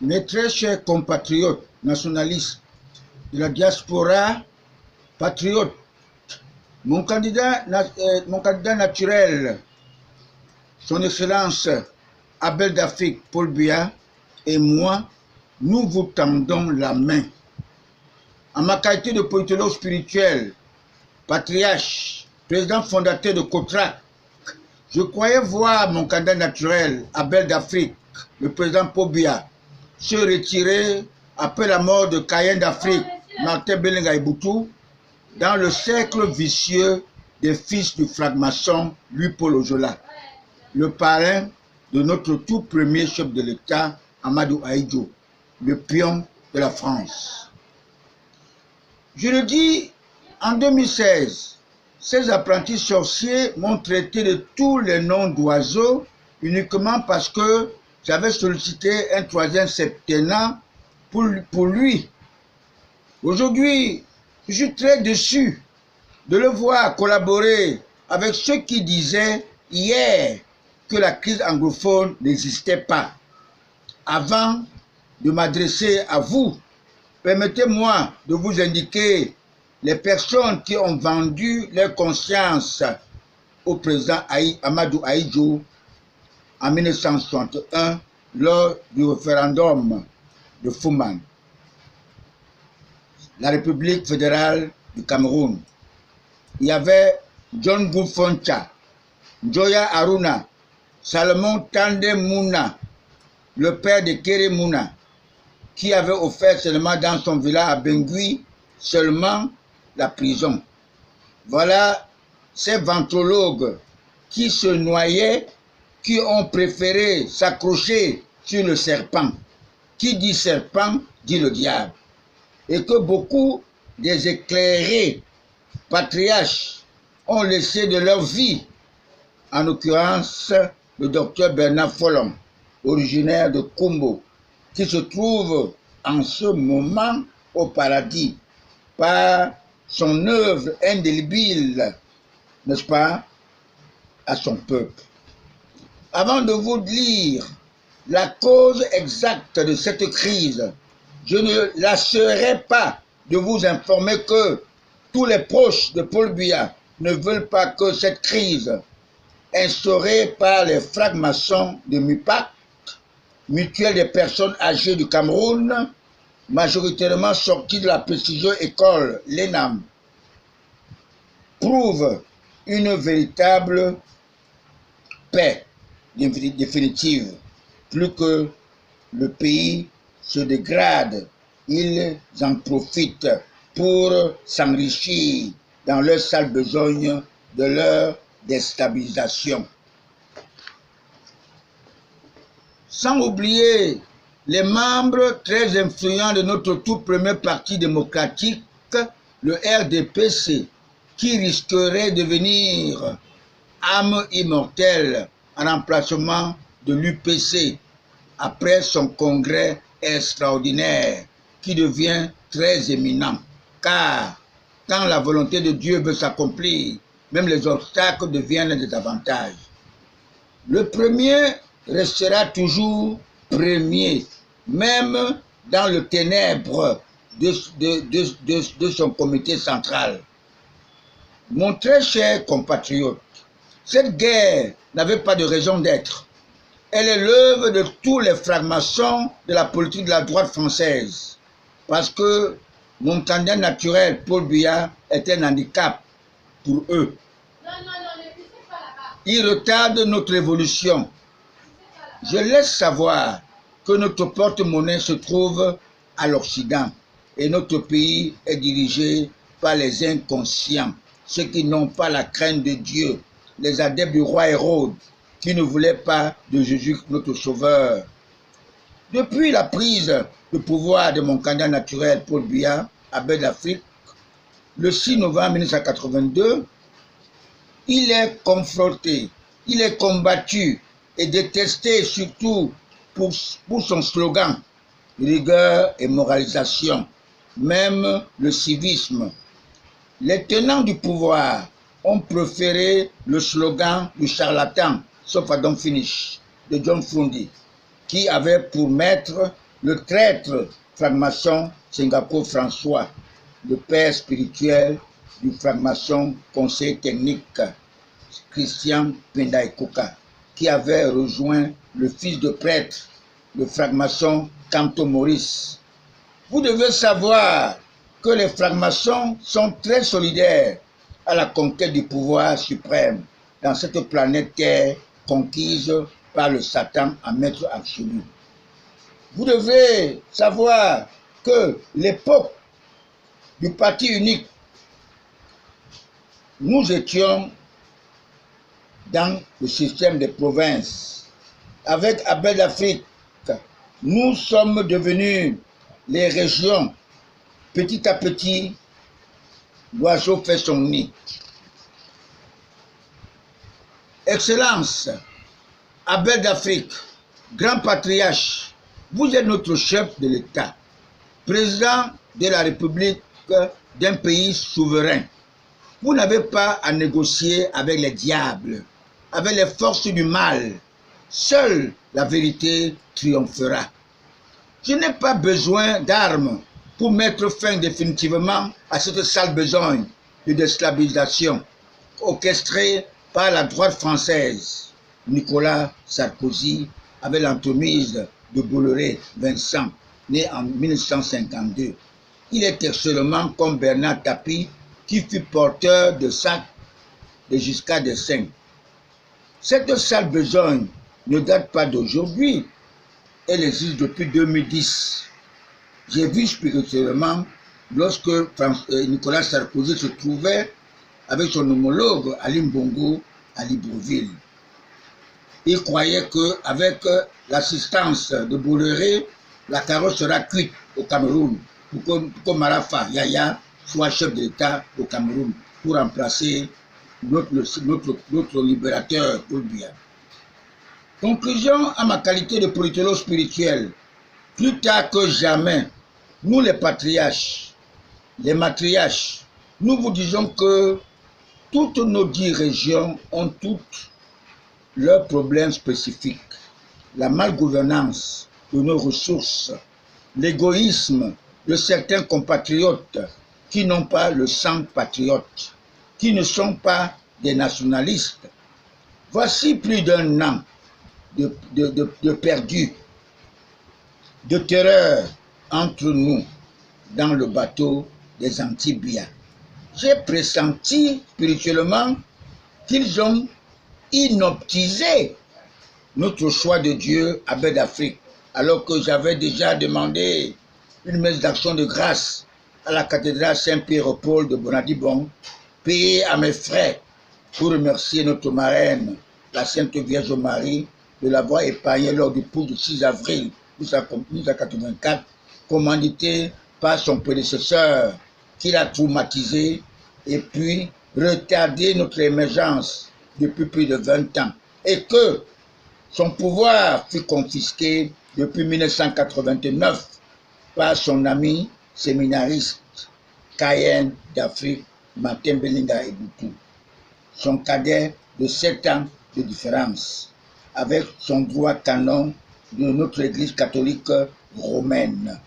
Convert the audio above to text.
Mes très chers compatriotes nationalistes de la diaspora patriote, mon candidat naturel, son Excellence Abel d'Afrique Paul Biya et moi, nous vous tendons la main. En ma qualité de politologue spirituel, patriarche, président fondateur de COTRAC, je croyais voir mon candidat naturel, Abel d'Afrique, le président Paul Biya, se retirer après la mort de Cayenne d'Afrique, Martin Belenga Iboutou, dans le cercle vicieux des fils du fragmaçon Louis-Paul Ojola, le parrain de notre tout premier chef de l'État, Amadou Ahidjo, le pion de la France. Je le dis, en 2016, ces apprentis sorciers m'ont traité de tous les noms d'oiseaux uniquement parce que j'avais sollicité un troisième septennat pour lui. Aujourd'hui, je suis très déçu de le voir collaborer avec ceux qui disaient hier que la crise anglophone n'existait pas. Avant de m'adresser à vous, permettez-moi de vous indiquer les personnes qui ont vendu leur conscience au président Amadou Ahidjo en 1961 lors du référendum de Fouman. La République fédérale du Cameroun. Il y avait John Goufoncha, Njoya Aruna, Salomon Tande Mouna, le père de Kéré Mouna, qui avait offert seulement dans son village à Bengui, seulement la prison. Voilà ces ventrologues qui se noyaient, qui ont préféré s'accrocher sur le serpent. Qui dit serpent, dit le diable. Et que beaucoup des éclairés patriarches ont laissé de leur vie, en l'occurrence le docteur Bernard Follon, originaire de Kumbo, qui se trouve en ce moment au paradis par son œuvre indélébile, n'est-ce pas, à son peuple. Avant de vous lire la cause exacte de cette crise, je ne lasserai pas de vous informer que tous les proches de Paul Biya ne veulent pas que cette crise, instaurée par les fragmaçons de MUPAC, Mutuelle des personnes âgées du Cameroun, majoritairement sortis de la prestigieuse école l'ENAM, prouve une véritable paix définitive. Plus que le pays se dégrade, ils en profitent pour s'enrichir dans leur sale besogne de leur déstabilisation. Sans oublier les membres très influents de notre tout premier parti démocratique, le RDPC, qui risquerait de devenir âme immortelle en remplacement de l'UPC après son congrès extraordinaire qui devient très éminent. Car quand la volonté de Dieu veut s'accomplir, même les obstacles deviennent des avantages. Le premier restera toujours premier, même dans le ténèbre de son comité central. Mon très cher compatriote, cette guerre n'avait pas de raison d'être. Elle est l'œuvre de tous les fragmaçons de la politique de la droite française. Parce que mon candidat naturel, Paul Biya, est un handicap pour eux. Il retarde notre évolution. Je laisse savoir que notre porte-monnaie se trouve à l'Occident et notre pays est dirigé par les inconscients, ceux qui n'ont pas la crainte de Dieu, les adeptes du roi Hérode, qui ne voulaient pas de Jésus notre sauveur. Depuis la prise de pouvoir de mon candidat naturel Paul Biya, Abel d'Afrique, le 6 novembre 1982, il est confronté, il est combattu et détesté surtout pour son slogan « rigueur et moralisation », même le civisme. Les tenants du pouvoir ont préféré le slogan du charlatan, sauf Adam Finish, de John Frundi, qui avait pour maître le traître franc-maçon Sengako François, le père spirituel du franc-maçon conseil technique Christian Pendaikoka, qui avait rejoint le fils de prêtre, le franc-maçon Kanto Maurice. Vous devez savoir que les francs-maçons sont très solidaires à la conquête du pouvoir suprême dans cette planète Terre conquise par le Satan en maître absolu. Vous devez savoir que l'époque du parti unique, nous étions dans le système des provinces. Avec Abel d'Afrique, nous sommes devenus les régions. Petit à petit, l'oiseau fait son nid. Excellence, Abel d'Afrique, grand patriarche, vous êtes notre chef de l'État, président de la République d'un pays souverain. Vous n'avez pas à négocier avec les diables, avec les forces du mal. Seule la vérité triomphera. Je n'ai pas besoin d'armes pour mettre fin définitivement à cette sale besogne de déstabilisation orchestrée par la droite française. Nicolas Sarkozy avait l'entremise de Bolloré Vincent, né en 1952. Il était seulement comme Bernard Tapie, qui fut porteur de sacs de jusqu'à des seins. Cette sale besogne ne date pas d'aujourd'hui. Elle existe depuis 2010. J'ai vu spirituellement lorsque Nicolas Sarkozy se trouvait avec son homologue Aline Bongo à Libreville. Il croyait qu'avec l'assistance de Bolloré, la carotte sera cuite au Cameroun pour que Marafa Yaya soit chef de l'État au Cameroun pour remplacer notre libérateur Paul Biya. Conclusion à ma qualité de politologue spirituel, plus tard que jamais, nous les patriarches, les matriarches, nous vous disons que toutes nos 10 régions ont toutes leurs problèmes spécifiques. La malgouvernance de nos ressources, l'égoïsme de certains compatriotes qui n'ont pas le sang patriote, qui ne sont pas des nationalistes. Voici plus d'1 an de perdu, de terreur entre nous dans le bateau des Antilles. J'ai pressenti spirituellement qu'ils ont inoptisé notre choix de Dieu à Baie d'Afrique, alors que j'avais déjà demandé une messe d'action de grâce à la cathédrale Saint-Pierre-Paul de Bonadibon, payée à mes frais pour remercier notre marraine, la Sainte Vierge Marie, de l'avoir épargnée lors du putsch du 6 avril 1984, commandité par son prédécesseur, qui l'a traumatisé et puis retardé notre émergence depuis plus de 20 ans, et que son pouvoir fut confisqué depuis 1989 par son ami séminariste Cayenne d'Afrique, Martin Belinga Eboutou, son cadet de 7 ans de différence, avec son droit canon de notre Église catholique romaine.